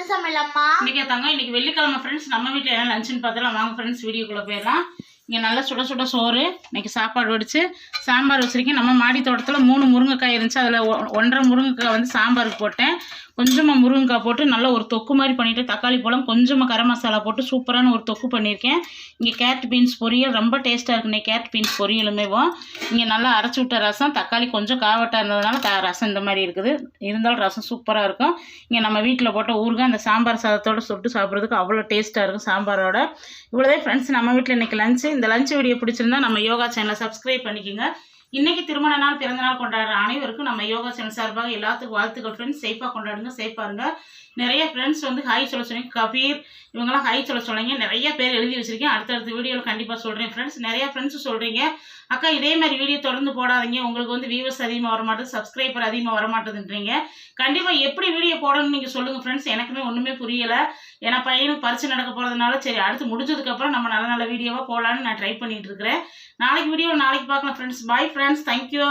என்ன சமையலம்மா? இன்னைக்கு வெள்ளிக்கிழமை ஃப்ரெண்ட்ஸ். நம்ம வீட்டில் என்ன லஞ்சுன்னு பார்த்தலாம். வாங்க ஃப்ரெண்ட்ஸ் வீடியோக்குள்ளே போயிடலாம். இங்கே நல்லா சுட சுட சோறு, இன்றைக்கி சாப்பாடு வடித்து சாம்பார் வச்சுருக்கேன். நம்ம மாடி தோட்டத்தில் 3 முருங்கைக்காய் இருந்துச்சு. அதில் 1.5 முருங்கைக்காய் வந்து சாம்பாருக்கு போட்டேன். கொஞ்சமாக முருங்கைக்காய் போட்டு நல்லா ஒரு தொக்கு மாதிரி பண்ணிவிட்டு தக்காளி பழம் கொஞ்சமாக கரம் மசாலா போட்டு சூப்பரான ஒரு தொக்கு பண்ணியிருக்கேன். இங்கே கேரட் பீன்ஸ் பொரியல் ரொம்ப டேஸ்ட்டாக இருக்குண்ணே. கேரட் பீன்ஸ் பொரியலுமேவும் இங்கே நல்லா அரைச்சி விட்ட ரசம், தக்காளி கொஞ்சம் காவட்டாக இருந்ததுனால ரசம் இந்த மாதிரி இருக்குது. இருந்தாலும் ரசம் சூப்பராக இருக்கும். இங்கே நம்ம வீட்டில் போட்ட ஊறுகாய் அந்த சாம்பார் சாதத்தோடு சுட்டு சாப்பிட்றதுக்கு அவ்வளோ டேஸ்ட்டாக இருக்கும் சாம்பாரோட. இவ்வளோதே ஃப்ரெண்ட்ஸ் நம்ம வீட்டில் இன்றைக்கி லஞ்சு. இந்த லஞ்ச் வீடியோ பிடிச்சிருந்தா நம்ம யோகா சேனலை சப்ஸ்கிரைப் பண்ணிக்கோங்க. இன்றைக்கி திருமண நாள் பிறந்த நாள் கொண்டாடுற அனைவருக்கும் நம்ம யோகா சேனல் சார்பாக எல்லாத்துக்கும் வாழ்த்துக்கள் ஃப்ரெண்ட்ஸ். சேஃபாக கொண்டாடுங்க, சேஃபாக இருங்க. நிறைய ஃப்ரெண்ட்ஸ் வந்து ஹாய் சொல்ல சொன்னீங்க. கபீர் இவங்கெல்லாம் ஹாய் சொல்ல சொன்னீங்க. நிறைய பேர் எழுதி வச்சுருக்கேன். அடுத்தடுத்த வீடியோவில் கண்டிப்பாக சொல்கிறேன் ஃப்ரெண்ட்ஸ். நிறைய ஃப்ரெண்ட்ஸும் சொல்கிறீங்க அக்கா இதே மாதிரி வீடியோ தொடர்ந்து போடாதீங்க, உங்களுக்கு வந்து வியூவர்ஸ் அதிகமாக வரமாட்டேது, சப்ஸ்கிரைபர் அதிகமாக வரமாட்டேதுன்றீங்க. கண்டிப்பாக எப்படி வீடியோ போடணும்னு நீங்கள் சொல்லுங்கள் ஃப்ரெண்ட்ஸ். எனக்குமே ஒன்றுமே புரியலை. ஏன்னா பையனுக்கு பரிசு நடக்க போகிறதுனால சரி அடுத்து முடிஞ்சதுக்கப்புறம் நம்ம நல்ல நல்ல வீடியோவாக போடலான்னு நான் ட்ரை பண்ணிகிட்டு இருக்கிறேன். நாளைக்கு வீடியோ நாளைக்கு பார்க்கலாம் ஃப்ரெண்ட்ஸ். Bye friends, thank you.